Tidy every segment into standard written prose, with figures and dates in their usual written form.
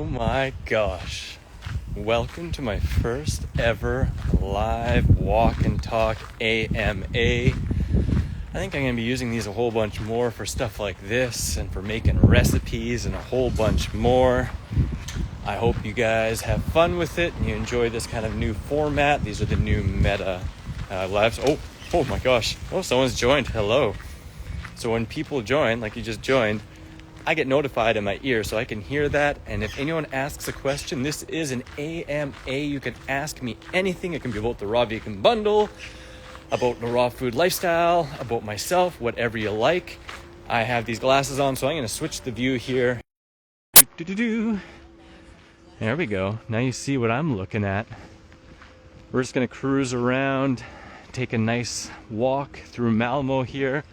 my gosh. Welcome to my first ever live walk and talk AMA. I think I'm going to be using these a whole bunch more for stuff like this and for making recipes and a whole bunch more. I hope you guys have fun with it and you enjoy this kind of new format. These are the new meta lives. Oh my gosh. Oh, someone's joined. Hello. So when people join, like you just joined, I get notified in my ear so I can hear that. And if anyone asks a question, this is an AMA. You can ask me anything. It can be about the raw vegan bundle, about the raw food lifestyle, about myself, whatever you like. I have these glasses on, so I'm going to switch the view here. There we go. Now you see what I'm looking at. We're just going to cruise around, take a nice walk through Malmo here.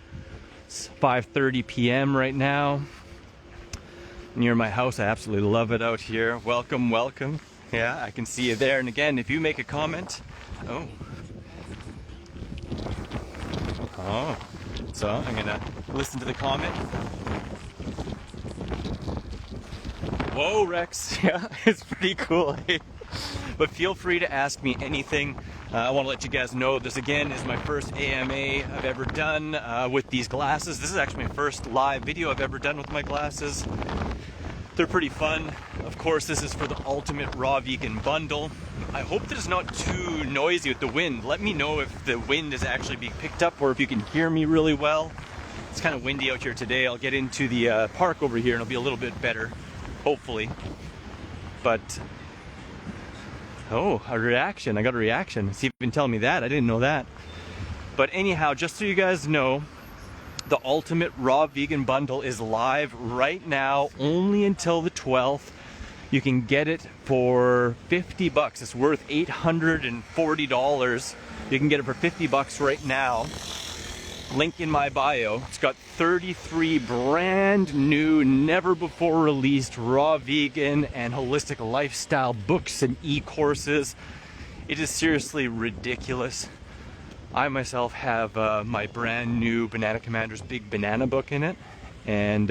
It's 5:30 p.m. right now. Near my house. I absolutely love it out here. Welcome, welcome. Yeah, I can see you there. And again, if you make a comment, so I'm gonna listen to the comment. Whoa, Rex. Yeah, it's pretty cool. But feel free to ask me anything. I want to let you guys know this again is my first AMA I've ever done with these glasses. This is actually my first live video I've ever done with my glasses. They're pretty fun. Of course, this is for the ultimate raw vegan bundle. I hope that it's not too noisy with the wind. Let me know if the wind is actually being picked up or if you can hear me really well. It's kind of windy out here today. I'll get into the park over here and it'll be a little bit better, hopefully. But, a reaction. I got a reaction. See if you can tell me that. I didn't know that. But anyhow, just so you guys know, the ultimate raw vegan bundle is live right now, only until the 12th. You can get it for $50. It's worth $840. You can get it for $50 right now. Link in my bio. It's got 33 brand new, never before released raw vegan and holistic lifestyle books and e-courses. It is seriously ridiculous. I myself have my brand new Banana Commander's Big Banana book in it, and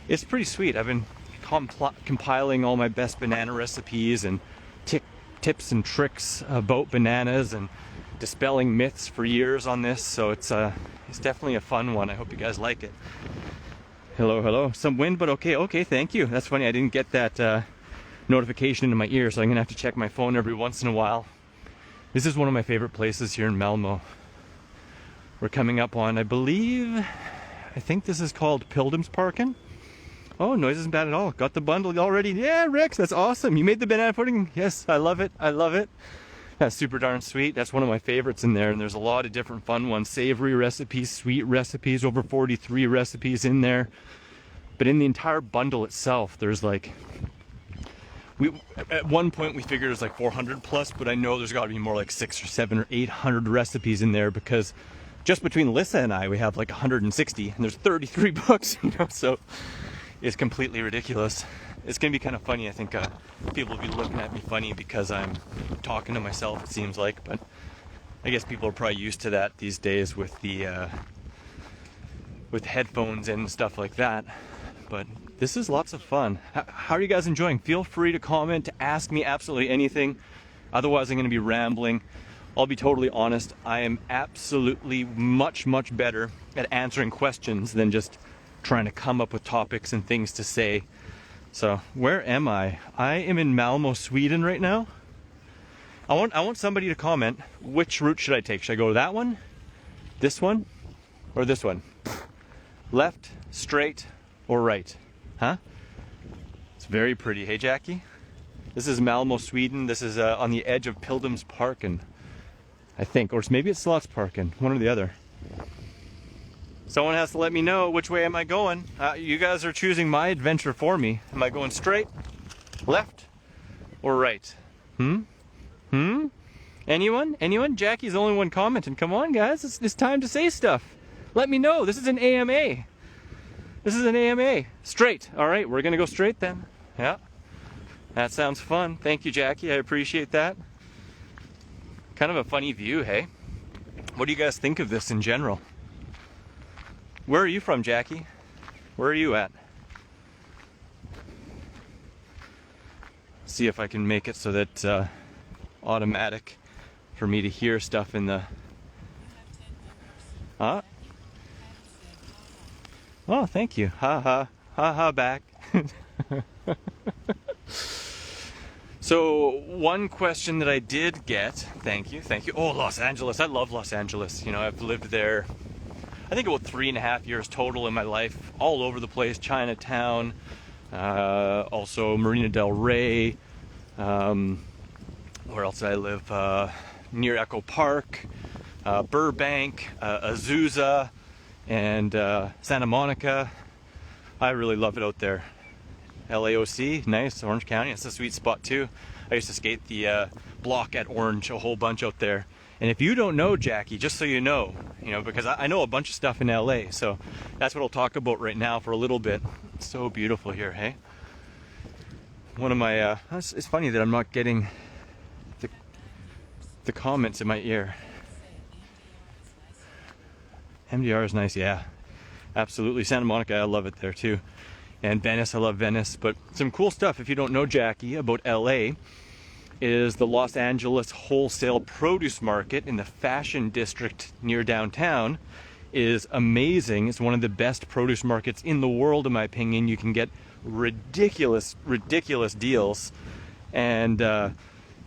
it's pretty sweet. I've been compiling all my best banana recipes and tips and tricks about bananas and dispelling myths for years on this, so it's definitely a fun one. I hope you guys like it. Hello. Some wind, but okay, thank you. That's funny, I didn't get that notification into my ear, so I'm gonna have to check my phone every once in a while. This is one of my favorite places here in Malmo. We're coming up on, I think this is called Pilgrimsparken. Oh, noise isn't bad at all. Got the bundle already. Yeah, Rex, that's awesome. You made the banana pudding? Yes, I love it. That's super darn sweet. That's one of my favorites in there, and there's a lot of different fun ones. Savory recipes, sweet recipes, over 43 recipes in there. But in the entire bundle itself, there's like, at one point we figured it was like 400 plus, but I know there's got to be more like 600 or 700 or 800 recipes in there, because just between Lissa and I, we have like 160, and there's 33 books, so it's completely ridiculous. It's gonna be kind of funny. I think people will be looking at me funny because I'm talking to myself, it seems like, but I guess people are probably used to that these days with the with headphones and stuff like that. But this is lots of fun. How are you guys enjoying? Feel free to comment, to ask me absolutely anything. Otherwise, I'm going to be rambling. I'll be totally honest. I am absolutely much better at answering questions than just trying to come up with topics and things to say. So, where am I? I am in Malmo, Sweden right now. I want somebody to comment, which route should I take? Should I go to that one, this one, or this one? Left, straight, or right? Huh? It's very pretty. Hey, Jackie? This is Malmo, Sweden. This is on the edge of Pilgrimsparken, I think. Or maybe it's Slottsparken, one or the other. Someone has to let me know which way am I going. You guys are choosing my adventure for me. Am I going straight, left, or right? Anyone? Jackie's the only one commenting. Come on, guys. It's time to say stuff. Let me know. This is an AMA. Straight. All right, we're going to go straight then. Yeah. That sounds fun. Thank you, Jackie. I appreciate that. Kind of a funny view, hey? What do you guys think of this in general? Where are you from, Jackie? Where are you at? see if I can make it so that automatic for me to hear stuff in the... Huh? Oh, thank you. Ha ha. Ha ha back. So one question that I did get, thank you. Oh, Los Angeles. I love Los Angeles. You know, I've lived there, I think about 3.5 years total in my life, all over the place. Chinatown, also Marina del Rey. Where else did I live? Near Echo Park, Burbank, Azusa, and Santa Monica. I really love it out there. LAOC, nice. Orange County, it's a sweet spot too. I used to skate the block at Orange a whole bunch out there. And if you don't know, Jackie, just so you know, because I know a bunch of stuff in LA, so that's what I'll talk about right now for a little bit. It's so beautiful here, hey? One of my, it's funny that I'm not getting the comments in my ear. MDR is nice, yeah. Absolutely. Santa Monica, I love it there too. And Venice, I love Venice. But some cool stuff, if you don't know, Jackie, about LA, is the Los Angeles wholesale produce market in the Fashion District near downtown is amazing. It's one of the best produce markets in the world, in my opinion. You can get ridiculous deals. And,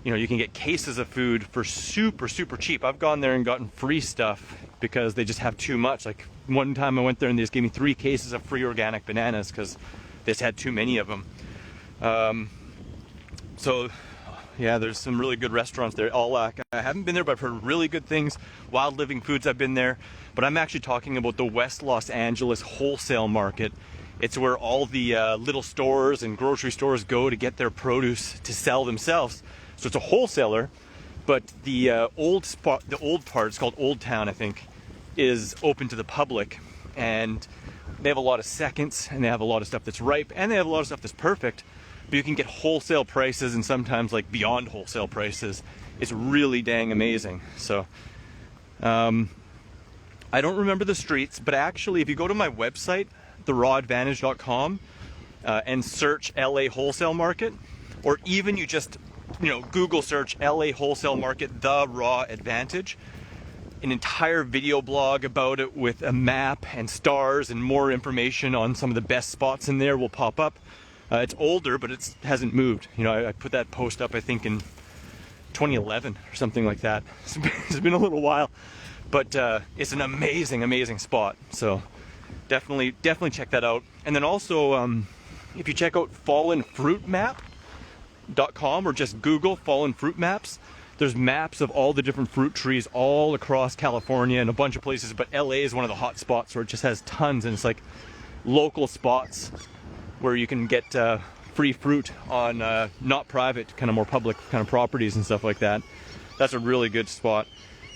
you can get cases of food for super cheap. I've gone there and gotten free stuff because they just have too much. Like one time I went there and they just gave me 3 cases of free organic bananas because they just had too many of them. So yeah, there's some really good restaurants there. I haven't been there, but I've heard really good things. Wild Living Foods, I've been there. But I'm actually talking about the West Los Angeles wholesale market. It's where all the little stores and grocery stores go to get their produce to sell themselves. So it's a wholesaler, but the old part, it's called Old Town, I think, is open to the public. And they have a lot of seconds, and they have a lot of stuff that's ripe, and they have a lot of stuff that's perfect. But you can get wholesale prices, and sometimes like beyond wholesale prices. It's really dang amazing. So I don't remember the streets, but actually if you go to my website, therawadvantage.com, and search LA wholesale market, or even you just Google search LA wholesale market, the Raw Advantage, an entire video blog about it with a map and stars and more information on some of the best spots in there will pop up. It's older, but it hasn't moved. I put that post up, I think, in 2011 or something like that. It's been a little while, but it's an amazing spot. So definitely check that out. And then also, if you check out fallenfruitmap.com or just Google Fallen Fruit Maps, there's maps of all the different fruit trees all across California and a bunch of places, but LA is one of the hot spots where it just has tons, and it's like local spots where you can get free fruit on not private, kind of more public kind of properties and stuff like that. That's a really good spot.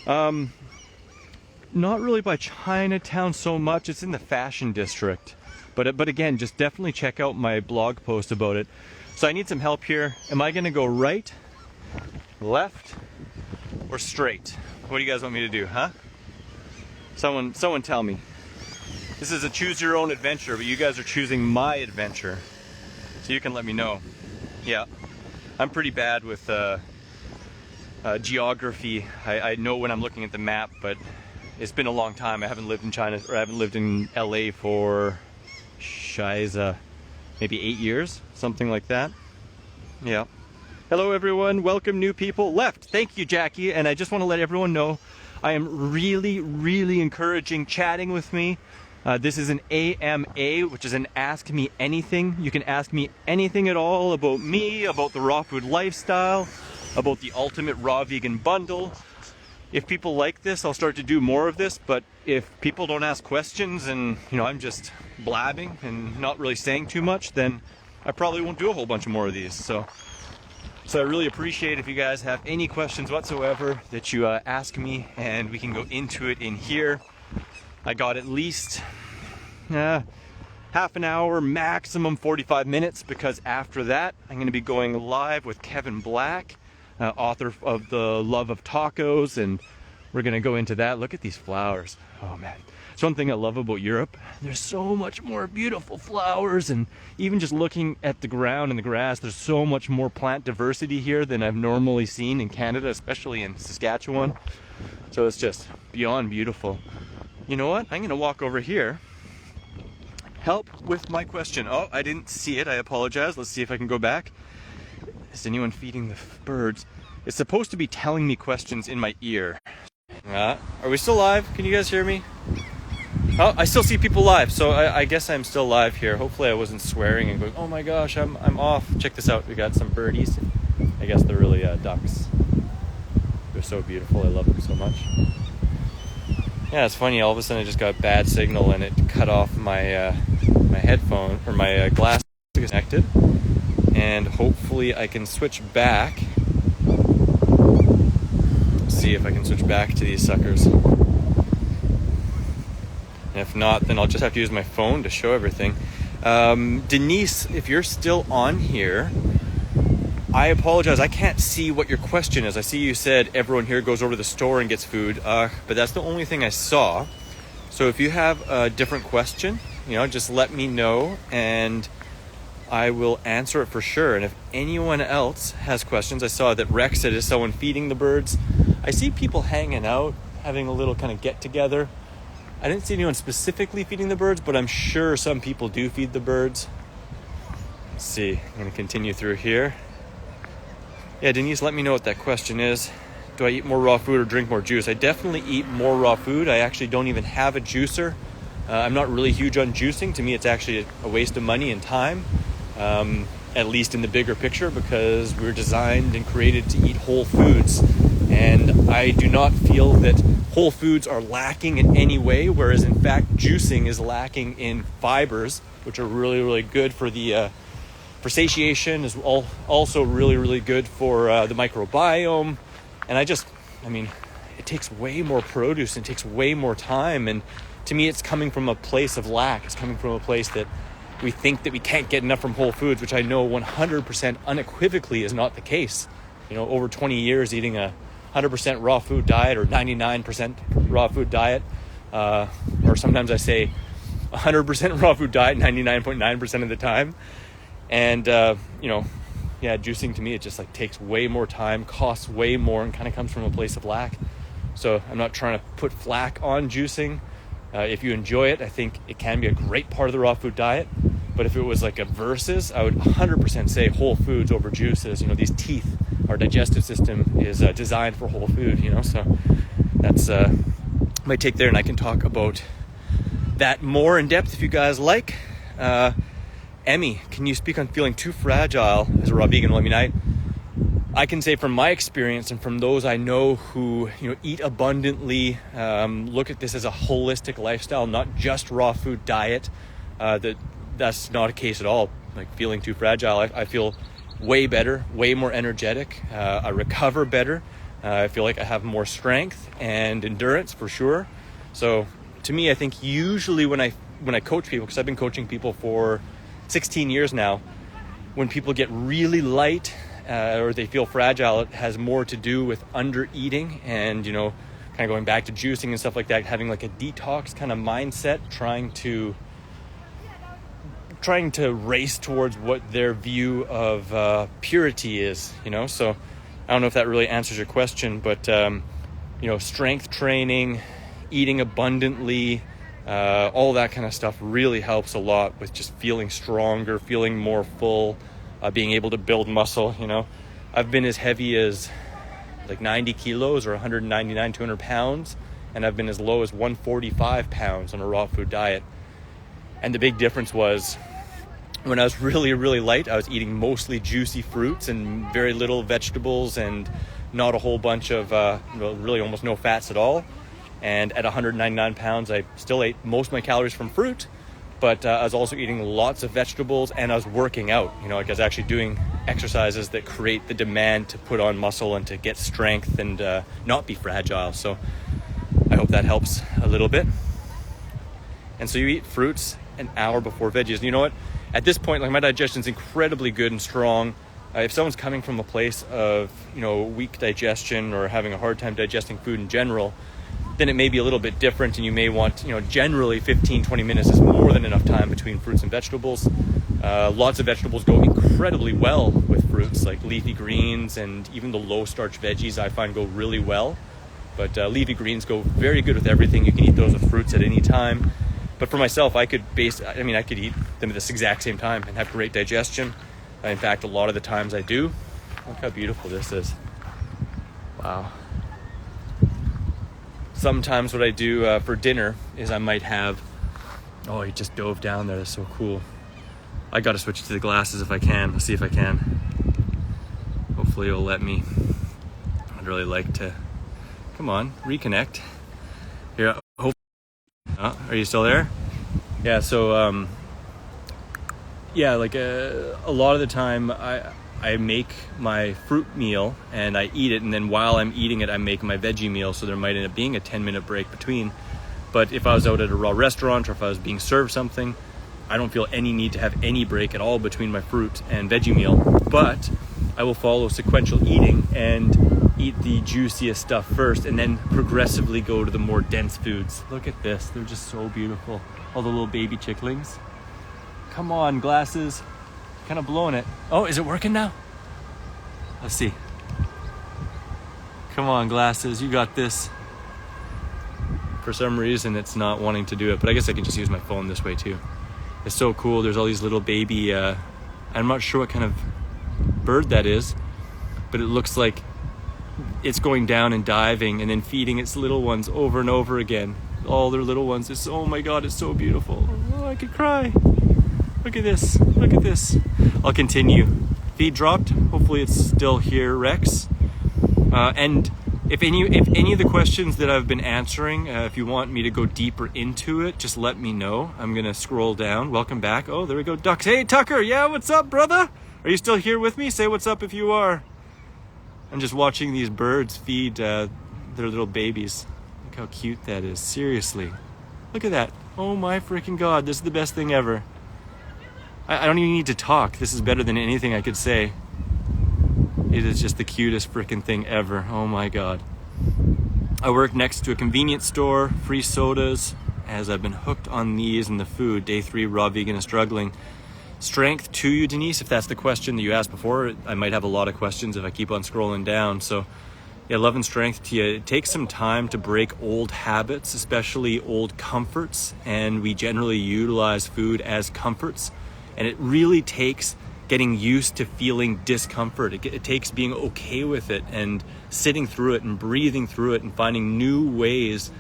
Not really by Chinatown so much, it's in the Fashion District, but again, just definitely check out my blog post about it. So I need some help here. Am I gonna go right, left, or straight? What do you guys want me to do, huh? Someone tell me. This is a choose your own adventure, but you guys are choosing my adventure. So you can let me know. Yeah, I'm pretty bad with geography. I know when I'm looking at the map, but it's been a long time. I haven't lived in China, or I haven't lived in LA for maybe 8 years, something like that. Yeah. Hello everyone, welcome new people. Left, thank you Jackie, and I just want to let everyone know I am really encouraging chatting with me. This is an AMA, which is an Ask Me Anything. You can ask me anything at all about me, about the raw food lifestyle, about the ultimate raw vegan bundle. If people like this, I'll start to do more of this, but if people don't ask questions and I'm just blabbing and not really saying too much, then I probably won't do a whole bunch more of these. So I really appreciate if you guys have any questions whatsoever that you ask me, and we can go into it in here. I got at least half an hour, maximum 45 minutes, because after that I'm going to be going live with Kevin Black, author of The Love of Tacos, and we're going to go into that. Look at these flowers. Oh man. It's one thing I love about Europe. There's so much more beautiful flowers, and even just looking at the ground and the grass, there's so much more plant diversity here than I've normally seen in Canada, especially in Saskatchewan. So it's just beyond beautiful. You know what? I'm gonna walk over here. Help with my question. Oh, I didn't see it. I apologize. Let's see if I can go back. Is anyone feeding the birds? It's supposed to be telling me questions in my ear. Are we still live? Can you guys hear me? Oh, I still see people live, so I guess I'm still live here. Hopefully I wasn't swearing and going, oh my gosh, I'm off. Check this out. We got some birdies. I guess they're really ducks. They're so beautiful. I love them so much. Yeah, it's funny. All of a sudden I just got bad signal and it cut off my my headphone, or my glass connected. And hopefully I can switch back. See if I can switch back to these suckers. And if not, then I'll just have to use my phone to show everything. Denise, if you're still on here, I apologize. I can't see what your question is. I see you said everyone here goes over to the store and gets food, but that's the only thing I saw. So if you have a different question, just let me know and I will answer it for sure. And if anyone else has questions, I saw that Rex said, is someone feeding the birds? I see people hanging out, having a little kind of get together. I didn't see anyone specifically feeding the birds, but I'm sure some people do feed the birds. Let's see, I'm gonna continue through here. Yeah, Denise, let me know what that question is. Do I eat more raw food or drink more juice? I definitely eat more raw food. I actually don't even have a juicer. I'm not really huge on juicing. To me, it's actually a waste of money and time, at least in the bigger picture, because we're designed and created to eat whole foods. And I do not feel that whole foods are lacking in any way, whereas in fact juicing is lacking in fibers, which are really, really good for the for satiation, is also really, really good for the microbiome. And it takes way more produce and takes way more time. And to me, it's coming from a place of lack. It's coming from a place that we think that we can't get enough from whole foods, which I know 100% unequivocally is not the case. Over 20 years eating a 100% raw food diet or 99% raw food diet, or sometimes I say 100% raw food diet 99.9% of the time. And juicing to me, it just takes way more time, costs way more, and kind of comes from a place of lack. So I'm not trying to put flack on juicing. If you enjoy it, I think it can be a great part of the raw food diet. But if it was like a versus, I would 100% say whole foods over juices. These teeth, our digestive system is designed for whole food, so that's my take there. And I can talk about that more in depth if you guys like. Emmy, can you speak on feeling too fragile as a raw vegan? Well, I can say from my experience and from those I know who eat abundantly, look at this as a holistic lifestyle, not just raw food diet, that's not a case at all. Feeling too fragile, I feel way better, way more energetic. I recover better. I feel like I have more strength and endurance for sure. So to me, I think usually when I coach people, because I've been coaching people for 16 years now, when people get really light or they feel fragile, it has more to do with under eating and kind of going back to juicing and stuff like that, having a detox kind of mindset, trying to race towards what their view of purity is, so I don't know if that really answers your question, but strength training, eating abundantly, all that kind of stuff really helps a lot with just feeling stronger, feeling more full, being able to build muscle. I've been as heavy as 90 kilos or 199, 200 pounds, and I've been as low as 145 pounds on a raw food diet. And the big difference was when I was really, really light, I was eating mostly juicy fruits and very little vegetables and not a whole bunch of, really almost no fats at all. And at 199 pounds, I still ate most of my calories from fruit, but I was also eating lots of vegetables and I was working out. I was actually doing exercises that create the demand to put on muscle and to get strength and not be fragile. So I hope that helps a little bit. And so you eat fruits an hour before veggies. You know what? At this point, my digestion's incredibly good and strong. If someone's coming from a place of, weak digestion or having a hard time digesting food in general, then it may be a little bit different, and you may want, generally 15-20 minutes is more than enough time between fruits and vegetables. Lots of vegetables go incredibly well with fruits, like leafy greens, and even the low starch veggies I find go really well. But leafy greens go very good with everything. You can eat those with fruits at any time. But for myself, I could eat them at this exact same time and have great digestion. In fact, a lot of the times I do. Look how beautiful this is. Wow. Sometimes what I do for dinner is I might have, oh, he just dove down there. That's so cool. I got to switch to the glasses if I can. Let's see if I can. Hopefully it'll let me. I'd really like to. Come on, reconnect. Here, hopefully. Oh, are you still there? Yeah, so, a lot of the time I make my fruit meal and I eat it, and then while I'm eating it, I'm making my veggie meal, so there might end up being a 10-minute break between. But if I was out at a raw restaurant or if I was being served something, I don't feel any need to have any break at all between my fruit and veggie meal. But I will follow sequential eating and eat the juiciest stuff first and then progressively go to the more dense foods. Look at this, they're just so beautiful. All the little baby chicklings. Come on, glasses. Kind of blowing it. Oh, is it working now? Let's see. Come on, glasses, you got this. For some reason, it's not wanting to do it, but I guess I can just use my phone this way too. It's so cool. There's all these little baby, I'm not sure what kind of bird that is, but it looks like it's going down and diving and then feeding its little ones over and over again. All their little ones. Oh my God, it's so beautiful. Oh, I could cry. Look at this. Look at this. I'll continue. Feed dropped. Hopefully it's still here, Rex. And if any of the questions that I've been answering, if you want me to go deeper into it, just let me know. I'm going to scroll down. Welcome back. Oh, there we go. Ducks. Hey, Tucker. Yeah, what's up, brother? Are you still here with me? Say what's up if you are. I'm just watching these birds feed their little babies. Look how cute that is. Seriously. Look at that. Oh my freaking God. This is the best thing ever. I don't even need to talk. This is better than anything I could say. It is just the cutest freaking thing ever. Oh my God. I work next to a convenience store, free sodas, as I've been hooked on these and the food. Day 3, raw vegan and struggling. Strength to you, Denise, if that's the question that you asked before. I might have a lot of questions if I keep on scrolling down. So yeah, love and strength to you. It takes some time to break old habits, especially old comforts. And we generally utilize food as comforts. And it really takes getting used to feeling discomfort. It takes being okay with it and sitting through it and breathing through it and finding new ways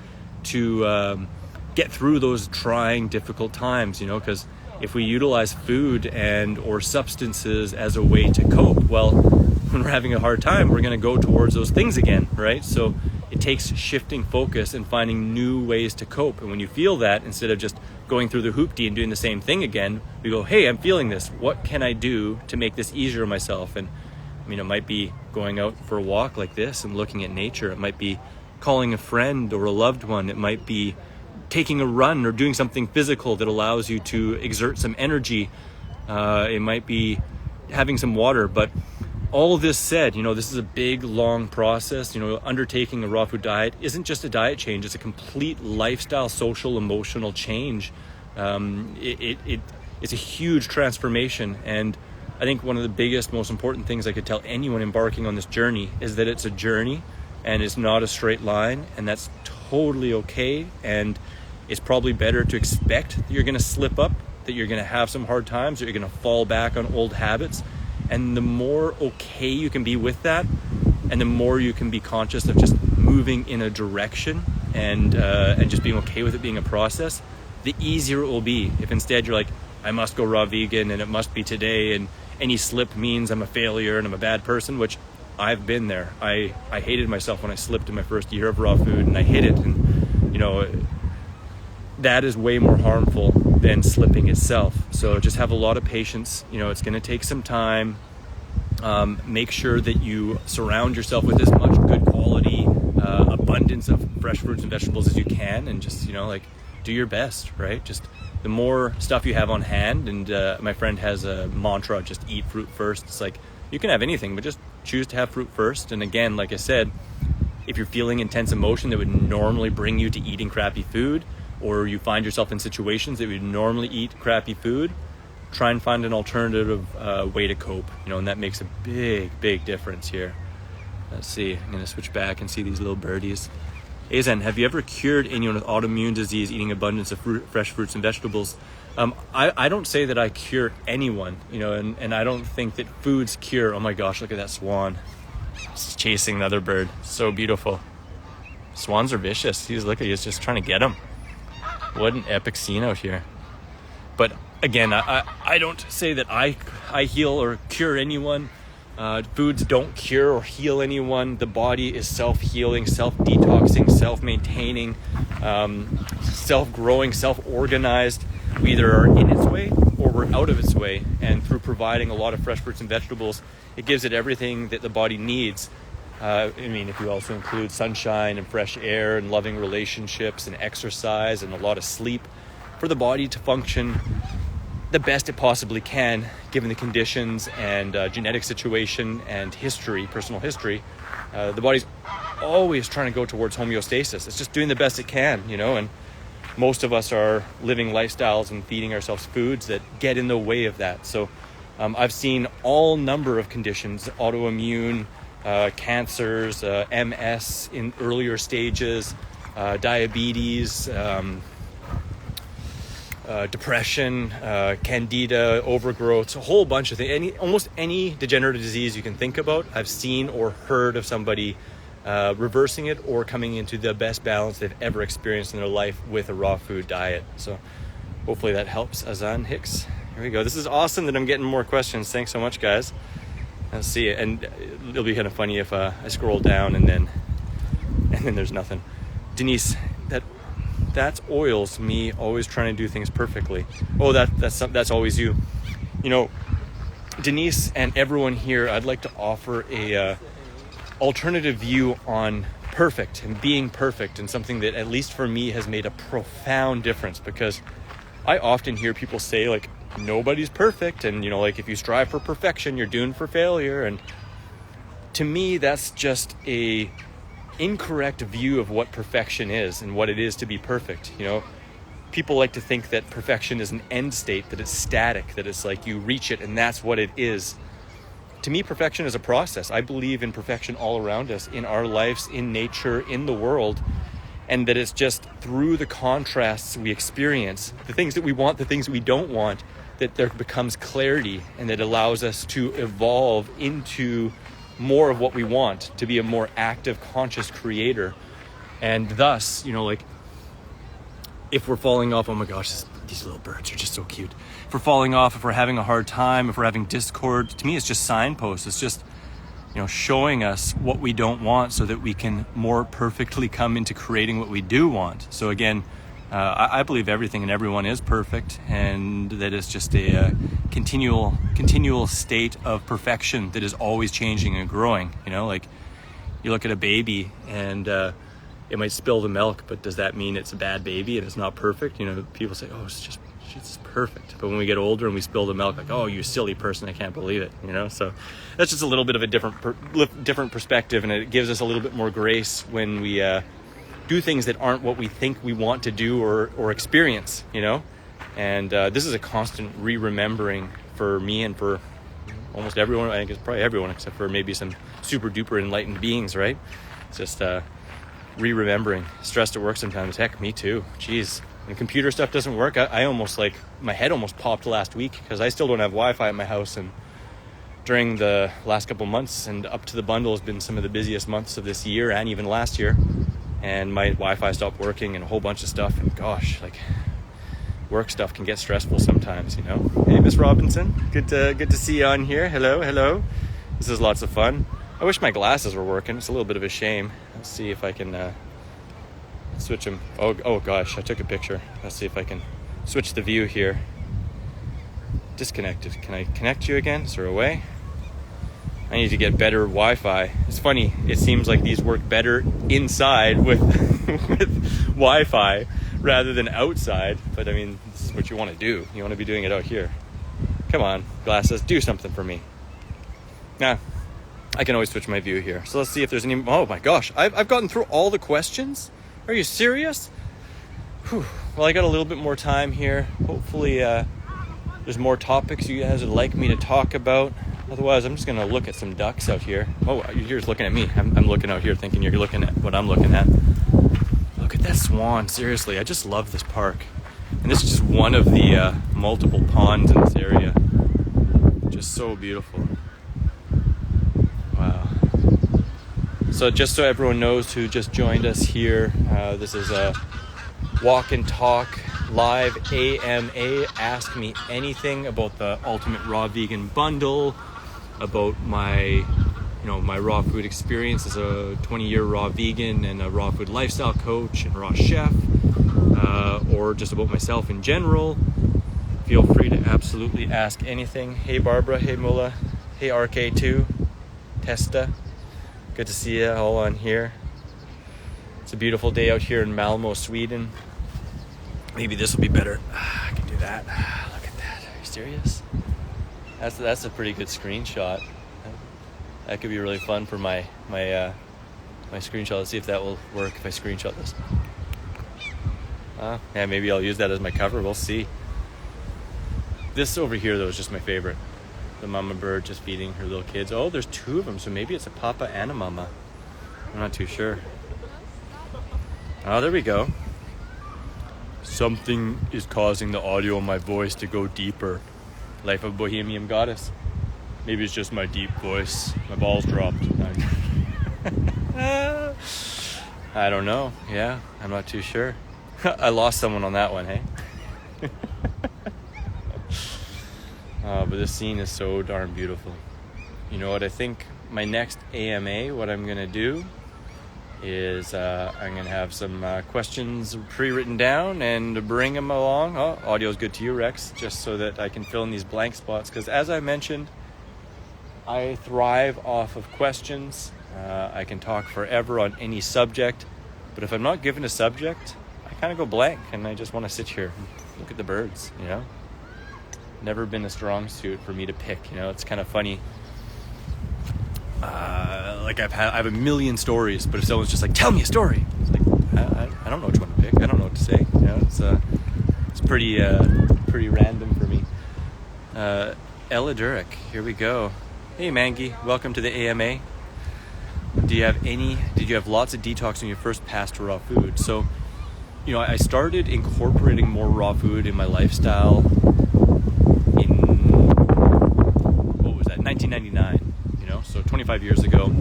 to get through those trying, difficult times, because if we utilize food and or substances as a way to cope, well, when we're having a hard time, we're going to go towards those things again, right? So it takes shifting focus and finding new ways to cope. And when you feel that, instead of just going through the hoopty and doing the same thing again, we go, hey, I'm feeling this. What can I do to make this easier on myself? And it might be going out for a walk like this and looking at nature. It might be calling a friend or a loved one. It might be taking a run or doing something physical that allows you to exert some energy. It might be having some water. But all of this said, this is a big, long process. Undertaking a raw food diet isn't just a diet change. It's a complete lifestyle, social, emotional change. It's a huge transformation. And I think one of the biggest, most important things I could tell anyone embarking on this journey is that it's a journey and it's not a straight line. And that's totally okay. And it's probably better to expect that you're going to slip up, that you're going to have some hard times, that you're going to fall back on old habits. And the more okay you can be with that, and the more you can be conscious of just moving in a direction and just being okay with it being a process, the easier it will be. If instead you're like, I must go raw vegan and it must be today, and any slip means I'm a failure and I'm a bad person, which I've been there. I hated myself when I slipped in my first year of raw food, and I hid it. And that is way more harmful than slipping itself. So just have a lot of patience. It's going to take some time. Make sure that you surround yourself with as much good quality abundance of fresh fruits and vegetables as you can, and just do your best, right? Just the more stuff you have on hand. And my friend has a mantra, just eat fruit first. It's like, you can have anything, but just choose to have fruit first. And again, like I said, if you're feeling intense emotion that would normally bring you to eating crappy food, or you find yourself in situations that would normally eat crappy food, try and find an alternative way to cope, and that makes a big difference here. Let's see, I'm going to switch back and see these little birdies. Azen, have you ever cured anyone with autoimmune disease eating abundance of fresh fruits and vegetables? I don't say that I cure anyone, and I don't think that foods cure. Oh my gosh, look at that swan. He's chasing the other bird. So beautiful. Swans are vicious. He's just trying to get him. What an epic scene out here. But again, I don't say that I heal or cure anyone. Foods don't cure or heal anyone. The body is self-healing, self-detoxing, self-maintaining, self-growing, self-organized. We either are in its way or we're out of its way. And through providing a lot of fresh fruits and vegetables, it gives it everything that the body needs. If you also include sunshine and fresh air and loving relationships and exercise and a lot of sleep for the body to function the best it possibly can, given the conditions and genetic situation and history, personal history. The body's always trying to go towards homeostasis. It's just doing the best it can, and most of us are living lifestyles and feeding ourselves foods that get in the way of that. So I've seen all number of conditions, autoimmune, cancers, MS in earlier stages, diabetes, depression, candida, overgrowth, a whole bunch of things. Almost any degenerative disease you can think about, I've seen or heard of somebody reversing it or coming into the best balance they've ever experienced in their life with a raw food diet. So hopefully that helps. Azan Hicks, here we go. This is awesome that I'm getting more questions. Thanks so much, guys. Let's see it, and it'll be kind of funny if I scroll down and then there's nothing. Denise, that's oils me always trying to do things perfectly. Oh, that's always you. Denise and everyone here, I'd like to offer a alternative view on perfect and being perfect, and something that at least for me has made a profound difference, because I often hear people say like nobody's perfect, and if you strive for perfection you're doomed for failure, and to me that's just a incorrect view of what perfection is and what it is to be perfect. People like to think that perfection is an end state, that it's static, that it's like you reach it and that's what it is. To me, perfection is a process. I believe in perfection all around us, in our lives, in nature, in the world, and that it's just through the contrasts we experience, the things that we want, the things we don't want, that there becomes clarity, and that allows us to evolve into more of what we want, to be a more active, conscious creator. And thus, if we're falling off, oh my gosh, these little birds are just so cute. If we're falling off, if we're having a hard time, if we're having discord, to me it's just signposts. It's just, showing us what we don't want so that we can more perfectly come into creating what we do want. So again, I believe everything and everyone is perfect, and that it's just a continual state of perfection that is always changing and growing. You look at a baby and it might spill the milk, but does that mean it's a bad baby and it's not perfect? People say, oh, it's perfect. But when we get older and we spill the milk, like, oh, you silly person, I can't believe it. So that's just a little bit of a different perspective, and it gives us a little bit more grace when we do things that aren't what we think we want to do or experience, and this is a constant remembering for me and for almost everyone. I think it's probably everyone except for maybe some super duper enlightened beings, right? It's just remembering. Stressed at work sometimes. Heck, me too. Jeez, when computer stuff doesn't work, I almost my head almost popped last week, because I still don't have Wi-Fi at my house, and during the last couple months and up to the bundle has been some of the busiest months of this year and even last year. And my Wi-Fi stopped working and a whole bunch of stuff. And gosh, work stuff can get stressful sometimes, Hey, Miss Robinson, good to see you on here. Hello. This is lots of fun. I wish my glasses were working. It's a little bit of a shame. Let's see if I can switch them. Oh gosh, I took a picture. Let's see if I can switch the view here. Disconnected. Can I connect you again? Is there a way? I need to get better Wi-Fi. It's funny, it seems like these work better inside with Wi-Fi rather than outside, but I mean, this is what you want to do. You want to be doing it out here. Come on, glasses, do something for me. Nah, I can always switch my view here. So let's see if there's any. Oh my gosh, I've gotten through all the questions. Are you serious? Whew. Well, I got a little bit more time here. Hopefully there's more topics you guys would like me to talk about. Otherwise, I'm just gonna look at some ducks out here. Oh, you're just looking at me. I'm looking out here thinking you're looking at what I'm looking at. Look at that swan. Seriously, I just love this park. And this is just one of the multiple ponds in this area. Just so beautiful. Wow. So just so everyone knows who just joined us here, this is a walk and talk live AMA. Ask me anything about the Ultimate Raw Vegan Bundle, about my raw food experience as a 20-year raw vegan and a raw food lifestyle coach and raw chef, or just about myself in general. Feel free to absolutely ask anything. Hey Barbara, hey Mulla, hey RK2, Testa. Good to see you all on here. It's a beautiful day out here in Malmo, Sweden. Maybe this will be better. I can do that. Look at that. Are you serious? That's a pretty good screenshot. That could be really fun for my screenshot. Let's see if that will work if I screenshot this. Yeah, maybe I'll use that as my cover. We'll see. This over here, though, is just my favorite. The mama bird just feeding her little kids. Oh, there's two of them, so maybe it's a papa and a mama. I'm not too sure. Oh, there we go. Something is causing the audio of my voice to go deeper. Life of Bohemian Goddess. Maybe it's just my deep voice. My balls dropped. I don't know. Yeah, I'm not too sure. I lost someone on that one, hey? But this scene is so darn beautiful. You know what? I think my next AMA, what I'm going to do is I'm going to have some questions pre-written down and bring them along. Oh, audio's good to you, Rex, just so that I can fill in these blank spots. Because as I mentioned, I thrive off of questions. I can talk forever on any subject. But if I'm not given a subject, I kind of go blank and I just want to sit here and look at the birds, you know? Never been a strong suit for me to pick, you know? It's kind of funny. I have a million stories, but if someone's just like, tell me a story, it's like, I don't know which one to pick. I don't know what to say. You know, it's pretty random for me. Ella Durek, here we go. Hey Mangy, welcome to the AMA. Did you have lots of detox when you first passed to raw food? So, you know, I started incorporating more raw food in my lifestyle in 1999. So 25 years ago,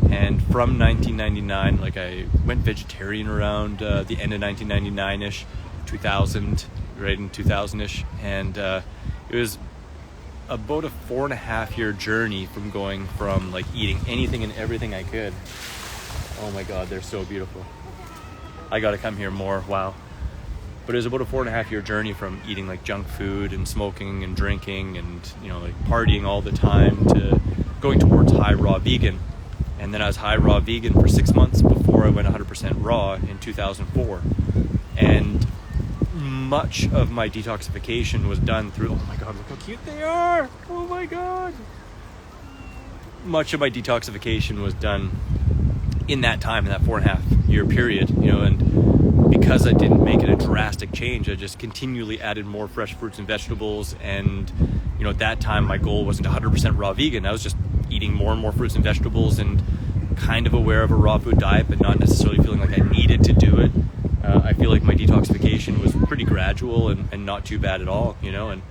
and from 1999, like I went vegetarian around the end of 1999-ish, 2000, right in 2000-ish, and it was about a 4.5-year journey from going from like eating anything and everything I could. Oh my God, they're so beautiful. I gotta come here more, wow. But it was about a 4.5-year journey from eating like junk food and smoking and drinking and, you know, like partying all the time to going towards high raw vegan. And then I was high raw vegan for 6 months before I went 100% raw in 2004. And much of my detoxification was done through, oh my God, look how cute they are. Oh my God. Much of my detoxification was done in that time, in that 4.5-year period, you know, and because I didn't make it a drastic change, I just continually added more fresh fruits and vegetables. And, you know, at that time, my goal wasn't 100% raw vegan. I was just eating more and more fruits and vegetables and kind of aware of a raw food diet, but not necessarily feeling like I needed to do it. I feel like my detoxification was pretty gradual and not too bad at all, you know, and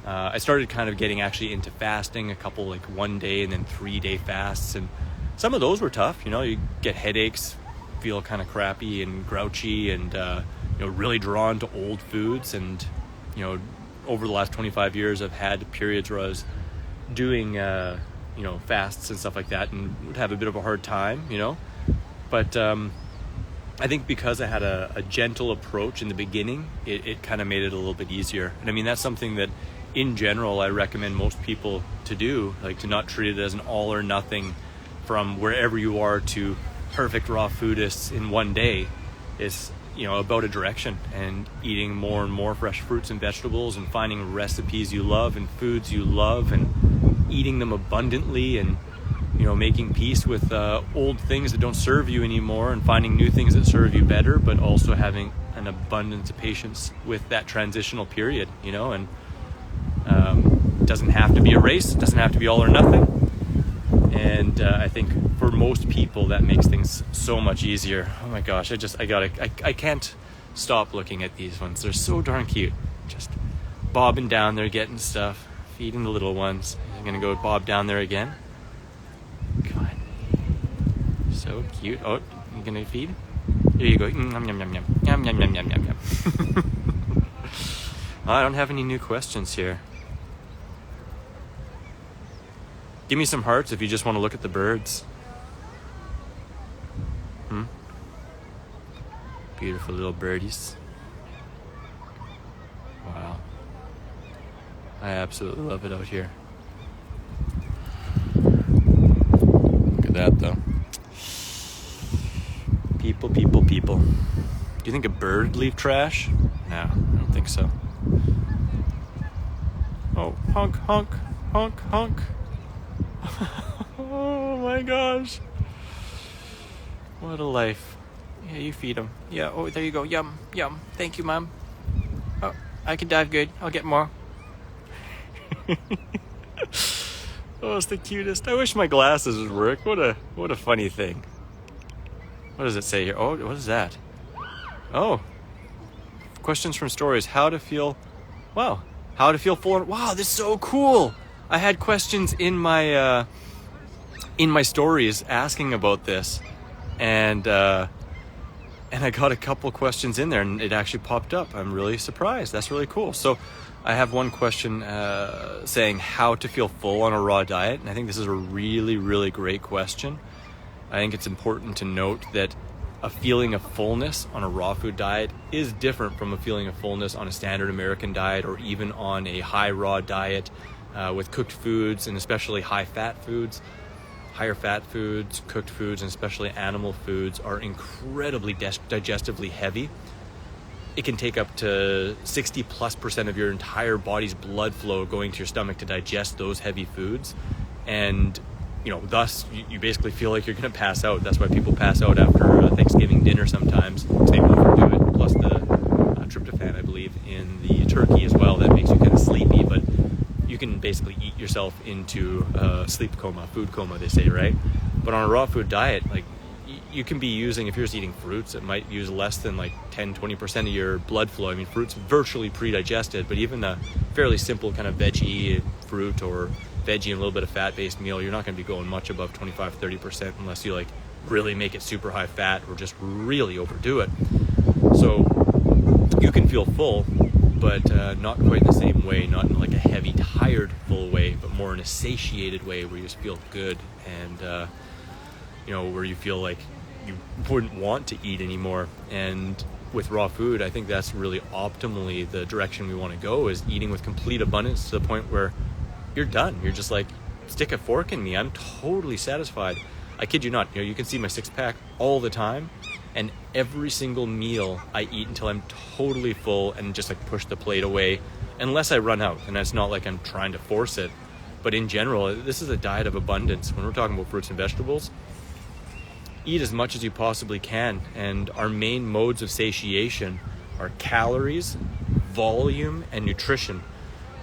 I started kind of getting actually into fasting, a couple like 1 day and then 3-day fasts, and some of those were tough, you know, you get headaches, feel kind of crappy and grouchy and, you know, really drawn to old foods. And, you know, over the last 25 years, I've had periods where I was doing, you know, fasts and stuff like that and would have a bit of a hard time, you know, but I think because I had a gentle approach in the beginning, it kind of made it a little bit easier. And I mean, that's something that in general, I recommend most people to do, like to not treat it as an all or nothing from wherever you are to perfect raw foodists in 1 day. Is, you know, about a direction and eating more and more fresh fruits and vegetables and finding recipes you love and foods you love and eating them abundantly and making peace with old things that don't serve you anymore and finding new things that serve you better, but also having an abundance of patience with that transitional period, and it doesn't have to be a race, it doesn't have to be all or nothing. And I think for most people that makes things so much easier. Oh my gosh, I can't stop looking at these ones. They're so darn cute. Just bobbing down there, getting stuff, feeding the little ones. I'm gonna go bob down there again. God, so cute. Oh, you gonna feed? There you go. Yum, yum, yum, yum. Yum, yum, yum, yum, yum, yum. I don't have any new questions here. Give me some hearts if you just want to look at the birds. Beautiful little birdies. Wow. I absolutely love it out here. Look at that though. People, people, people. Do you think a bird would leave trash? No, I don't think so. Oh, honk, honk, honk, honk. Oh my gosh. What a life. Yeah, you feed them. Yeah, oh, there you go. Yum, yum. Thank you, Mom. Oh, I can dive good. I'll get more. Oh, it's the cutest. I wish my glasses would work. What a funny thing. What does it say here? Oh, what is that? Oh. Questions from stories. How to feel full. Wow, this is so cool. I had questions in my stories asking about this, and I got a couple questions in there, and it actually popped up. I'm really surprised. That's really cool. So I have one question saying how to feel full on a raw diet, and I think this is a really, really great question. I think it's important to note that a feeling of fullness on a raw food diet is different from a feeling of fullness on a standard American diet, or even on a high raw diet with cooked foods, and especially high fat foods. Higher fat foods, cooked foods, and especially animal foods are incredibly digestively heavy. It can take up to 60+% of your entire body's blood flow going to your stomach to digest those heavy foods. And thus you basically feel like you're going to pass out. That's why people pass out after Thanksgiving dinner sometimes. They overdo it, plus the tryptophan, I believe, in the turkey as well, that makes you kind of sleepy. But you can basically eat yourself into sleep coma, food coma, they say, right? But on a raw food diet, like, you can be using, if you're just eating fruits, it might use less than like 10-20% of your blood flow. I mean, fruit's virtually pre-digested, but even a fairly simple kind of veggie fruit or veggie and a little bit of fat-based meal, you're not going to be going much above 25-30% unless you like really make it super high fat or just really overdo it. So you can feel full, but not quite in the same way, not in like a heavy, tired, full way, but more in a satiated way where you just feel good and, where you feel like you wouldn't want to eat anymore. And with raw food, I think that's really optimally the direction we want to go, is eating with complete abundance to the point where you're done. You're just like, stick a fork in me. I'm totally satisfied. I kid you not. You can see my six-pack all the time. And every single meal I eat until I'm totally full and just like push the plate away unless I run out. And it's not like I'm trying to force it. But in general, this is a diet of abundance. When we're talking about fruits and vegetables, eat as much as you possibly can. And our main modes of satiation are calories, volume, and nutrition.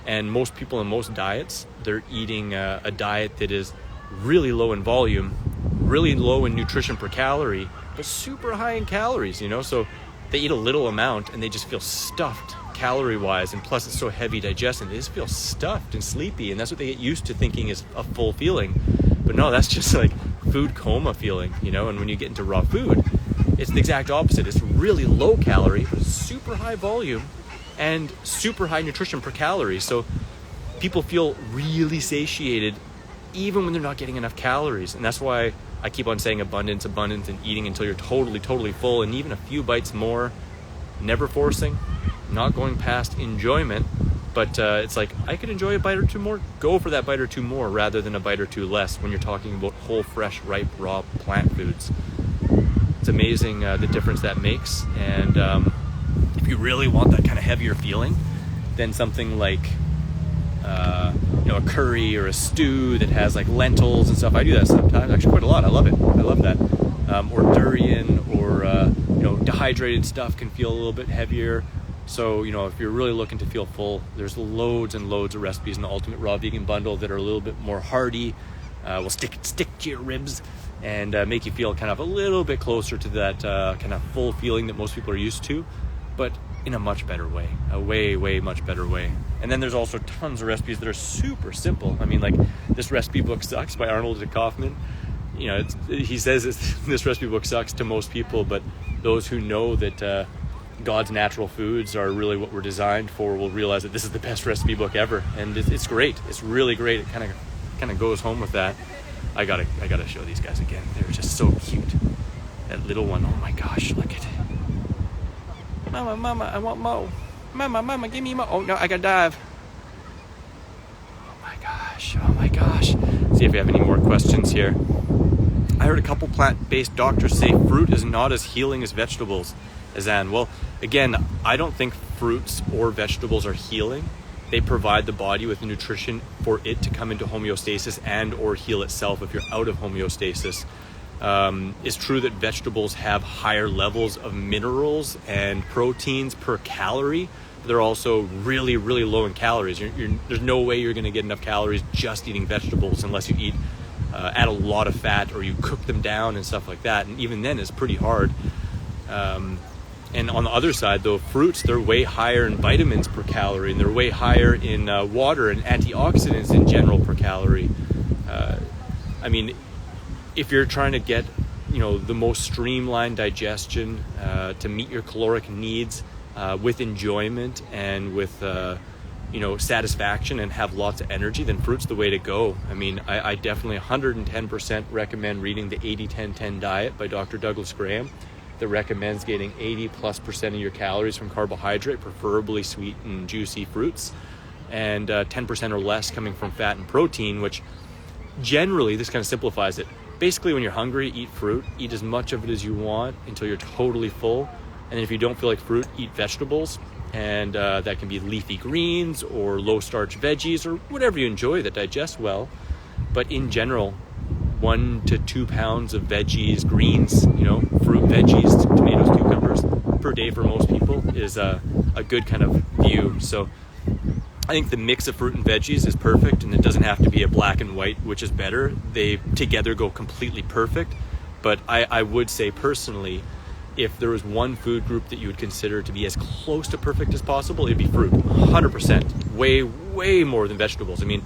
And most people in most diets, they're eating a diet that is really low in volume, really low in nutrition per calorie, but super high in calories, so they eat a little amount and they just feel stuffed calorie wise, and plus it's so heavy digesting, they just feel stuffed and sleepy, and that's what they get used to thinking is a full feeling. But no, that's just like food coma feeling, and when you get into raw food, it's the exact opposite. It's really low calorie, but super high volume and super high nutrition per calorie. So people feel really satiated even when they're not getting enough calories. And that's why I keep on saying abundance, and eating until you're totally, totally full, and even a few bites more, never forcing, not going past enjoyment. But it's like, I could enjoy a bite or two more, go for that bite or two more rather than a bite or two less when you're talking about whole, fresh, ripe, raw plant foods. It's amazing the difference that makes. And if you really want that kind of heavier feeling, then something like a curry or a stew that has like lentils and stuff. I do that sometimes, actually quite a lot. I love it. I love that. Or durian, or dehydrated stuff can feel a little bit heavier. So if you're really looking to feel full, there's loads and loads of recipes in the Ultimate Raw Vegan Bundle that are a little bit more hearty, will stick to your ribs, and make you feel kind of a little bit closer to that kind of full feeling that most people are used to, but in a much better way, a way much better way. And then there's also tons of recipes that are super simple. I mean, like this recipe book sucks by Arnold de Kaufman. He says this recipe book sucks to most people, but those who know that God's natural foods are really what we're designed for will realize that this is the best recipe book ever, and it's great. It's really great. It kind of goes home with that. I gotta show these guys again. They're just so cute. That little one, oh my gosh, look at it. Mama, I want mo. Mama, give me mo. Oh no, I gotta dive. Oh my gosh. See if we have any more questions here. I heard a couple plant-based doctors say fruit is not as healing as vegetables. Azan, well, again, I don't think fruits or vegetables are healing. They provide the body with the nutrition for it to come into homeostasis and or heal itself if you're out of homeostasis. It's true that vegetables have higher levels of minerals and proteins per calorie. They're also really low in calories. There's no way you're going to get enough calories just eating vegetables unless you add a lot of fat or you cook them down and stuff like that. And even then, it's pretty hard. And on the other side, though, fruits, they're way higher in vitamins per calorie, and they're way higher in water and antioxidants in general per calorie. I mean, if you're trying to get, the most streamlined digestion to meet your caloric needs with enjoyment and with, satisfaction and have lots of energy, then fruit's the way to go. I mean, I definitely 110% recommend reading the 80-10-10 diet by Dr. Douglas Graham, that recommends getting 80+% of your calories from carbohydrate, preferably sweet and juicy fruits, and 10% or less coming from fat and protein, which generally, this kind of simplifies it. Basically, when you're hungry, eat fruit, eat as much of it as you want until you're totally full. And if you don't feel like fruit, eat vegetables. And that can be leafy greens or low starch veggies or whatever you enjoy that digest well. But in general, 1 to 2 pounds of veggies, greens, fruit, veggies, tomatoes, cucumbers per day for most people is a good kind of view. So I think the mix of fruit and veggies is perfect, and it doesn't have to be a black and white, which is better. They together go completely perfect. But I would say personally, if there was one food group that you would consider to be as close to perfect as possible, it'd be fruit, 100%, way more than vegetables. I mean,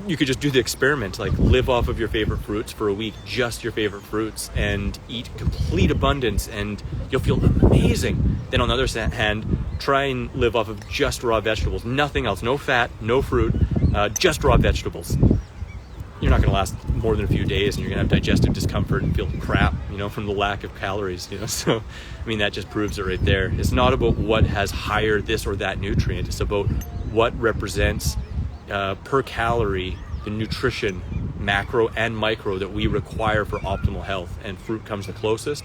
you could just do the experiment, like live off of your favorite fruits for a week, just your favorite fruits, and eat complete abundance, and you'll feel amazing. Then on the other hand, try and live off of just raw vegetables, nothing else, no fat, no fruit, just raw vegetables. You're not going to last more than a few days, and you're going to have digestive discomfort and feel crap, from the lack of calories, So, I mean, that just proves it right there. It's not about what has higher this or that nutrient. It's about what represents per calorie the nutrition, macro and micro, that we require for optimal health. And fruit comes the closest.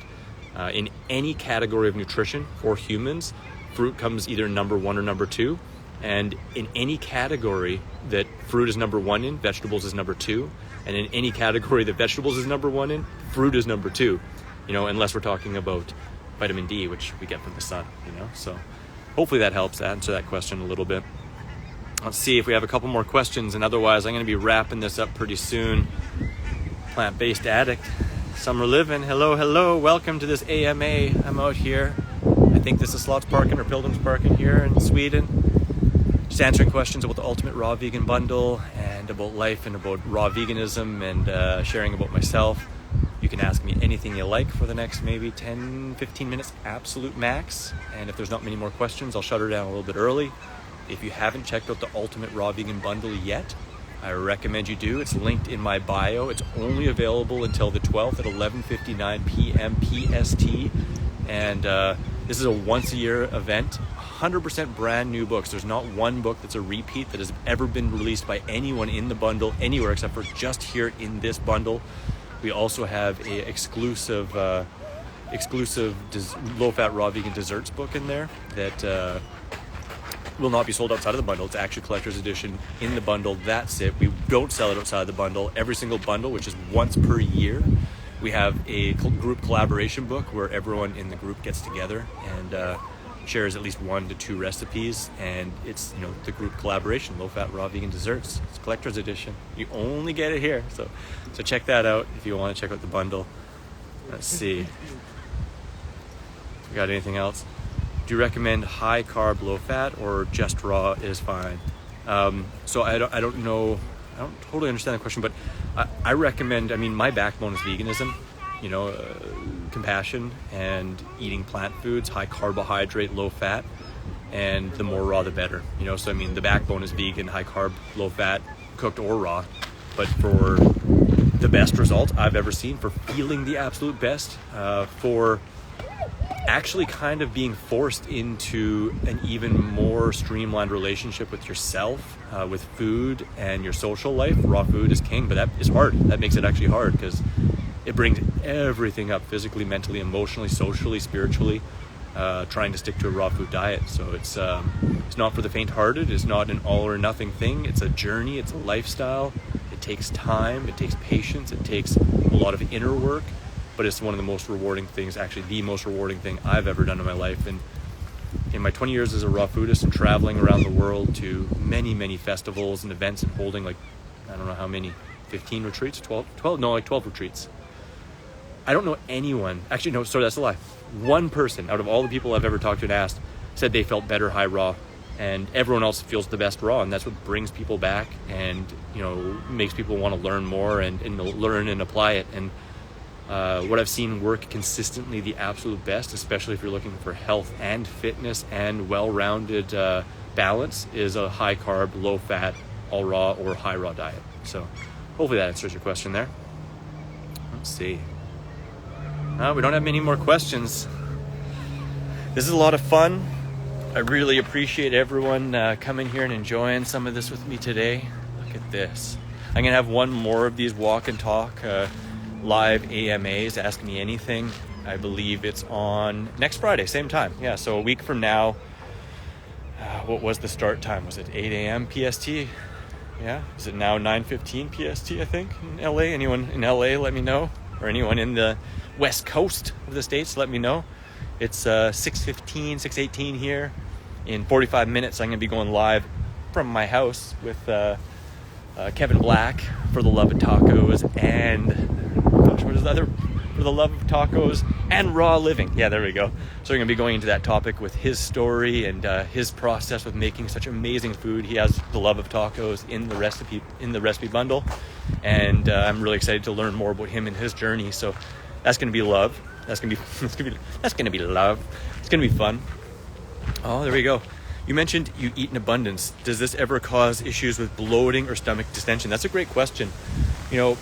In any category of nutrition for humans, fruit comes either number 1 or number 2. And in any category that fruit is number 1 in, vegetables is number 2. And in any category that vegetables is number 1 in, fruit is number 2. Unless we're talking about vitamin D, which we get from the sun, So hopefully that helps answer that question a little bit. Let's see if we have a couple more questions, and otherwise I'm going to be wrapping this up pretty soon. Plant-based addict, summer living, hello, welcome to this AMA. I'm out here. I think this is Slottsparken or Pilgrimsparken here in Sweden. Just answering questions about the Ultimate Raw Vegan Bundle and about life and about raw veganism, and sharing about myself. You can ask me anything you like for the next maybe 10-15 minutes, absolute max. And if there's not many more questions, I'll shut her down a little bit early. If you haven't checked out the Ultimate Raw Vegan Bundle yet, I recommend you do. It's linked in my bio. It's only available until the 12th at 11:59 p.m. PST. And this is a once-a-year event. 100% brand new books. There's not one book that's a repeat that has ever been released by anyone in the bundle anywhere except for just here in this bundle. We also have a exclusive low-fat raw vegan desserts book in there that will not be sold outside of the bundle. It's actually collector's edition in the bundle. That's it. We don't sell it outside of the bundle. Every single bundle, which is once per year, we have a group collaboration book where everyone in the group gets together and shares at least 1 to 2 recipes, and it's, you know, the group collaboration, low-fat raw vegan desserts. It's collector's edition. You only get it here. So check that out if you want to check out the bundle. Let's see. We got anything else? Do you recommend high carb, low fat, or just raw is fine? So I don't know. I don't totally understand the question, but I recommend. I mean, my backbone is veganism. You know, compassion and eating plant foods, high carbohydrate, low fat, and the more raw the better. You know, so I mean, the backbone is vegan, high carb, low fat, cooked or raw. But for the best result I've ever seen, for feeling the absolute best, for actually kind of being forced into an even more streamlined relationship with yourself, with food and your social life, raw food is king, but that is hard. That makes it actually hard because it brings everything up physically, mentally, emotionally, socially, spiritually, trying to stick to a raw food diet. So it's not for the faint-hearted. It's not an all or nothing thing. It's a journey. It's a lifestyle. It takes time. It takes patience. It takes a lot of inner work, but it's one of the most rewarding things, actually the most rewarding thing I've ever done in my life. And in my 20 years as a raw foodist and traveling around the world to many, many festivals and events and holding like, I don't know how many, 15 retreats, 12 retreats. I don't know anyone, actually no, sorry, that's a lie. One person out of all the people I've ever talked to and asked said they felt better high raw, and everyone else feels the best raw, and that's what brings people back and, you know, makes people want to learn more and learn and apply it. And what I've seen work consistently the absolute best, especially if you're looking for health and fitness and well-rounded balance, is a high carb, low fat, all raw or high raw diet. So hopefully that answers your question there. Let's see. We don't have many more questions. This is a lot of fun. I really appreciate everyone coming here and enjoying some of this with me today. Look at this. I'm gonna have one more of these walk and talk live AMAs, Ask Me Anything. I believe it's on next Friday, same time. Yeah, so a week from now. What was the start time? Was it 8 a.m. PST? Yeah, is it now 9:15 PST, I think, in LA? Anyone in LA, let me know. Or anyone in the west coast of the States, let me know. It's 6:15, 6:18 here. In 45 minutes, I'm going to be going live from my house with Kevin Black for the Love of Tacos and, gosh, what is the other? For the Love of Tacos and Raw Living. Yeah, there we go. So we're going to be going into that topic with his story and his process with making such amazing food. He has the Love of Tacos in the recipe bundle, and I'm really excited to learn more about him and his journey. So that's going to be love. That's going to be love. It's going to be fun. Oh, there we go. You mentioned you eat in abundance. Does this ever cause issues with bloating or stomach distension? That's a great question. You know,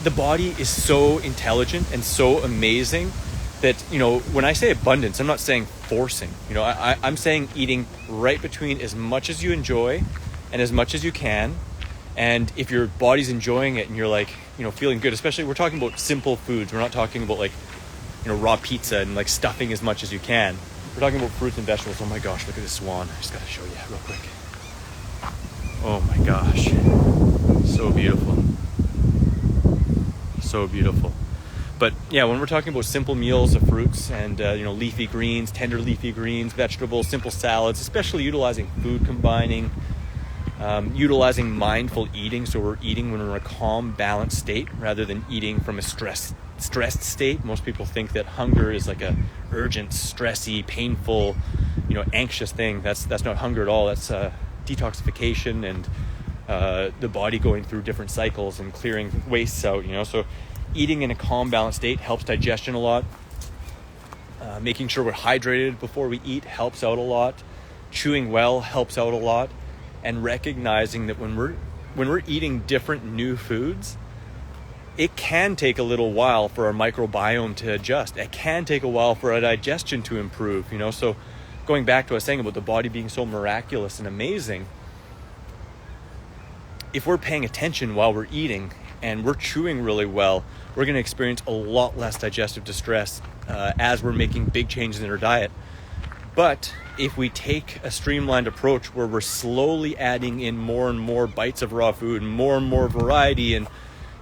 the body is so intelligent and so amazing that, you know, when I say abundance, I'm not saying forcing. You know, I'm saying eating right between as much as you enjoy and as much as you can. And if your body's enjoying it and you're like, you know, feeling good, especially we're talking about simple foods. We're not talking about like, you know, raw pizza and like stuffing as much as you can. We're talking about fruits and vegetables. Oh my gosh, look at this swan. I just got to show you real quick. Oh my gosh. So beautiful. So beautiful. But yeah, when we're talking about simple meals of fruits and, you know, leafy greens, tender leafy greens, vegetables, simple salads, especially utilizing food combining, utilizing mindful eating. So we're eating when we're in a calm, balanced state rather than eating from a stressed state. Most people think that hunger is like a urgent, stressy, painful, you know, anxious thing. That's not hunger at all. That's detoxification and the body going through different cycles and clearing wastes out, you know. So eating in a calm, balanced state helps digestion a lot. Making sure we're hydrated before we eat helps out a lot. Chewing well helps out a lot. And recognizing that when we're eating different new foods, it can take a little while for our microbiome to adjust. It can take a while for our digestion to improve, you know. So going back to what I was saying about the body being so miraculous and amazing, if we're paying attention while we're eating and we're chewing really well, we're going to experience a lot less digestive distress as we're making big changes in our diet. But if we take a streamlined approach where we're slowly adding in more and more bites of raw food and more variety, and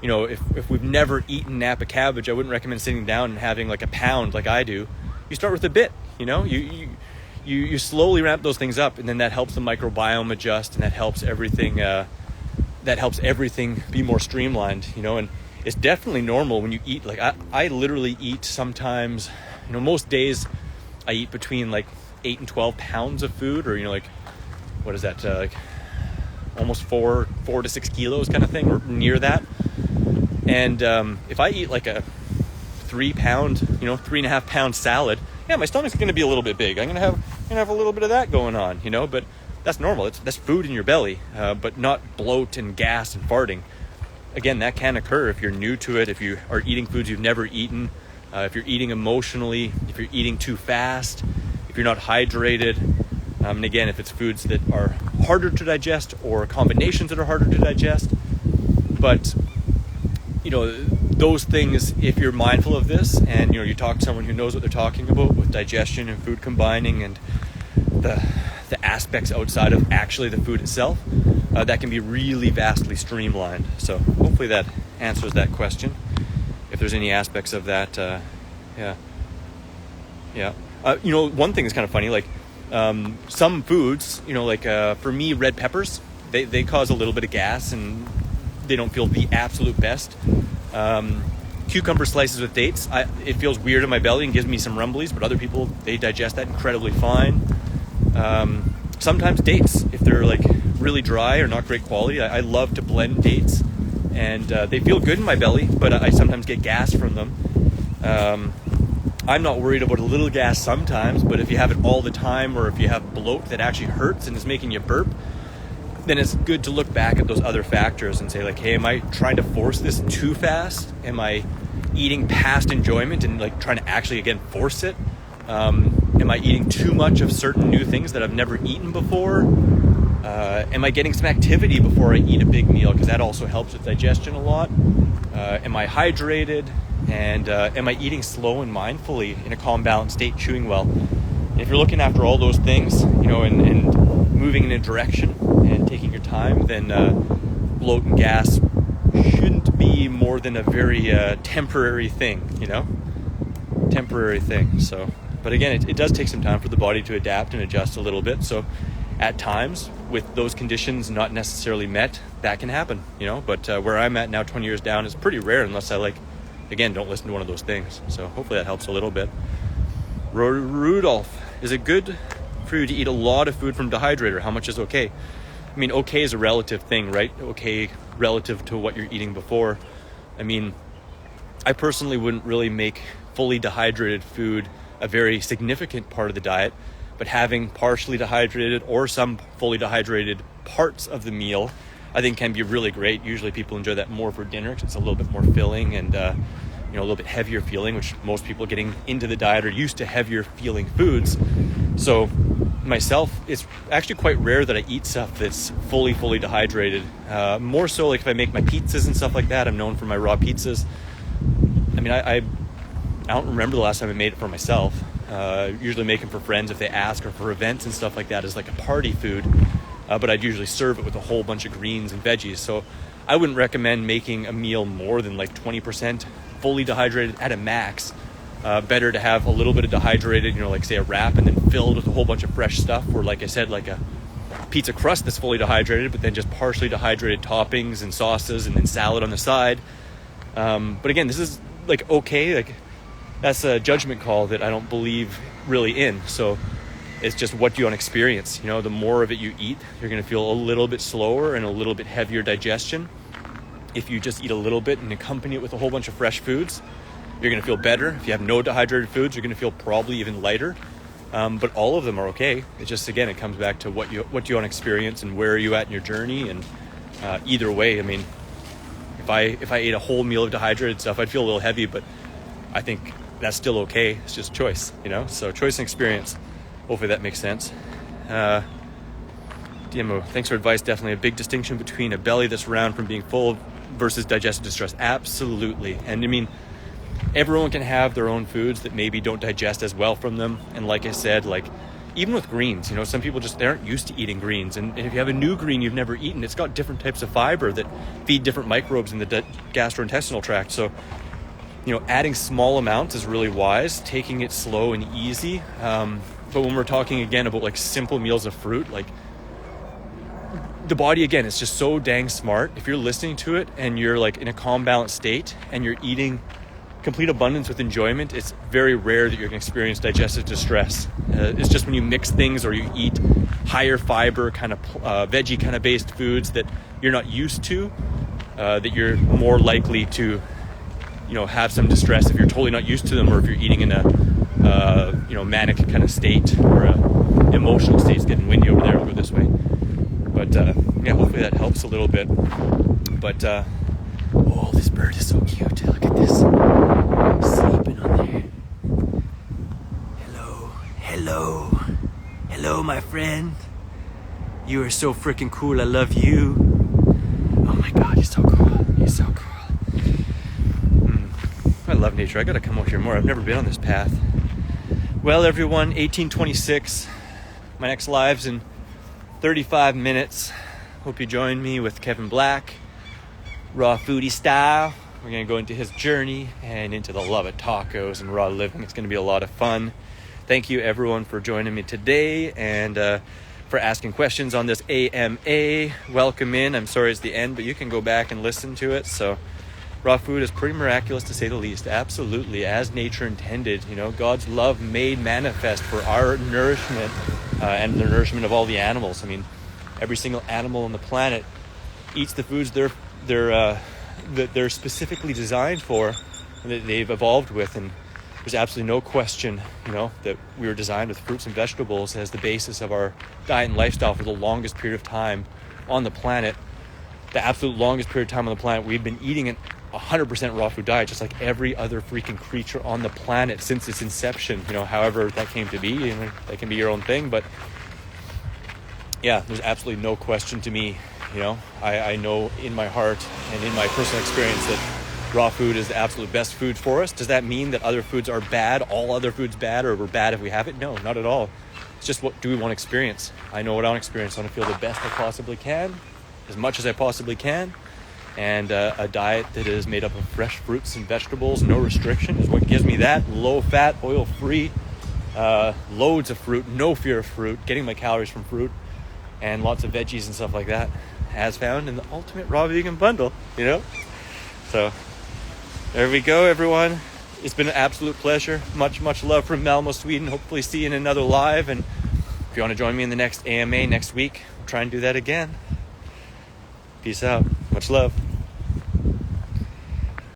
if we've never eaten Napa cabbage, I wouldn't recommend sitting down and having like a pound like I do. You start with a bit, you slowly ramp those things up, and then that helps the microbiome adjust, and that helps everything be more streamlined, and it's definitely normal when you eat. Like I literally eat sometimes, most days I eat between like 8 and 12 pounds of food, or like, what is that, like almost 4 to 6 kilos kind of thing, or near that. And if I eat like a 3 pound, 3.5 pound salad, yeah, my stomach's going to be a little bit big. I'm gonna have a little bit of that going on, but that's normal. That's food in your belly, but not bloat and gas and farting. Again, that can occur if you're new to it, if you are eating foods you've never eaten, if you're eating emotionally, if you're eating too fast, if you're not hydrated, and again, if it's foods that are harder to digest or combinations that are harder to digest. But those things, if you're mindful of this, and you talk to someone who knows what they're talking about with digestion and food combining and the aspects outside of actually the food itself, that can be really vastly streamlined. So hopefully that answers that question. If there's any aspects of that, yeah. One thing is kind of funny, like some foods, for me, red peppers, they cause a little bit of gas and they don't feel the absolute best. Cucumber slices with dates, it feels weird in my belly and gives me some rumblies, but other people, they digest that incredibly fine. Sometimes dates, if they're like really dry or not great quality, I love to blend dates, and they feel good in my belly, but I sometimes get gas from them. I'm not worried about a little gas sometimes, but if you have it all the time, or if you have bloat that actually hurts and is making you burp, then it's good to look back at those other factors and say, like, hey, am I trying to force this too fast? Am I eating past enjoyment and like trying to actually, again, force it? Am I eating too much of certain new things that I've never eaten before? Am I getting some activity before I eat a big meal? Because that also helps with digestion a lot. Am I hydrated? And am I eating slow and mindfully in a calm, balanced state, chewing well? And if you're looking after all those things, and moving in a direction and taking your time, then bloat and gas shouldn't be more than a very temporary thing, temporary thing. So, but again, it does take some time for the body to adapt and adjust a little bit. So at times, with those conditions not necessarily met, that can happen, but where I'm at now, 20 years down, is pretty rare unless I don't listen to one of those things. So hopefully that helps a little bit. Rudolph, is it good for you to eat a lot of food from dehydrator? How much is okay? I mean, okay is a relative thing, right? Okay relative to what you're eating before. I mean, I personally wouldn't really make fully dehydrated food a very significant part of the diet, but having partially dehydrated or some fully dehydrated parts of the meal, I think can be really great. Usually people enjoy that more for dinner because it's a little bit more filling and a little bit heavier feeling, which most people getting into the diet are used to heavier feeling foods. So myself, it's actually quite rare that I eat stuff that's fully dehydrated. More so like if I make my pizzas and stuff like that. I'm known for my raw pizzas. I mean, I don't remember the last time I made it for myself. Usually make them for friends if they ask, or for events and stuff like that as like a party food. But I'd usually serve it with a whole bunch of greens and veggies. So I wouldn't recommend making a meal more than like 20% fully dehydrated at a max. Better to have a little bit of dehydrated, like say a wrap, and then filled with a whole bunch of fresh stuff, or like I said, like a pizza crust that's fully dehydrated, but then just partially dehydrated toppings and sauces, and then salad on the side. But again, this is like okay, like that's a judgment call that I don't believe really in. So it's just what you want to experience. The more of it you eat, you're going to feel a little bit slower and a little bit heavier digestion. If you just eat a little bit and accompany it with a whole bunch of fresh foods, you're going to feel better. If you have no dehydrated foods, you're going to feel probably even lighter. But all of them are okay. It's just, again, it comes back to what you want to experience and where are you at in your journey. And either way, I mean, if I ate a whole meal of dehydrated stuff, I'd feel a little heavy, but I think that's still okay. It's just choice, so choice and experience. Hopefully that makes sense. DMO, thanks for advice. Definitely a big distinction between a belly that's round from being full versus digestive distress. Absolutely. And I mean, everyone can have their own foods that maybe don't digest as well from them. And like I said, like even with greens, you know, some people they aren't used to eating greens. And if you have a new green you've never eaten, it's got different types of fiber that feed different microbes in the gastrointestinal tract. So, you know, adding small amounts is really wise, taking it slow and easy. But when we're talking again about like simple meals of fruit, like the body, again, is just so dang smart. If you're listening to it and you're like in a calm, balanced state and you're eating complete abundance with enjoyment, it's very rare that you're going to experience digestive distress. It's just when you mix things or you eat higher fiber kind of veggie kind of based foods that you're not used to, that you're more likely to, you know, have some distress if you're totally not used to them, or if you're eating in a you know, manic kind of state, or a emotional state. It's getting windy over there. I'll go this way. But yeah, hopefully that helps a little bit. But oh, this bird is so cute. Look at this. Sleeping on there. Hello, my friend. You are so freaking cool. I love you. Oh my God, you're so cool. You're so cool. I love nature. I gotta come out here more. I've never been on this path. Well, everyone, 1826. My next live's in 35 minutes. Hope you join me with Kevin Black, raw foodie style. We're gonna go into his journey and into the love of tacos and raw living. It's gonna be a lot of fun. Thank you, everyone, for joining me today and for asking questions on this AMA. Welcome in. I'm sorry it's the end, but you can go back and listen to it. So raw food is pretty miraculous, to say the least. Absolutely, as nature intended. You know, God's love made manifest for our nourishment and the nourishment of all the animals. I mean, every single animal on the planet eats the foods that they're specifically designed for, and that they've evolved with. And there's absolutely no question, you know, that we were designed with fruits and vegetables as the basis of our diet and lifestyle for the longest period of time on the planet. The absolute longest period of time on the planet, we've been eating an 100% raw food diet, just like every other freaking creature on the planet since its inception. You know, however that came to be, and that can be your own thing. But yeah, there's absolutely no question to me. You know, I know in my heart and in my personal experience that raw food is the absolute best food for us. Does that mean that other foods are bad, all other foods bad, or we're bad if we have it? No, not at all. It's just, what do we want to experience? I know what I want to experience. I want to feel the best I possibly can, as much as I possibly can. And a diet that is made up of fresh fruits and vegetables, no restriction, is what gives me that. Low fat, oil free, loads of fruit, no fear of fruit, getting my calories from fruit, and lots of veggies and stuff like that, as found in the ultimate raw vegan bundle, you know? So there we go, everyone. It's been an absolute pleasure. Much, much love from Malmo, Sweden. Hopefully see you in another live. And if you want to join me in the next AMA next week, we'll try and do that again. Peace out. Much love.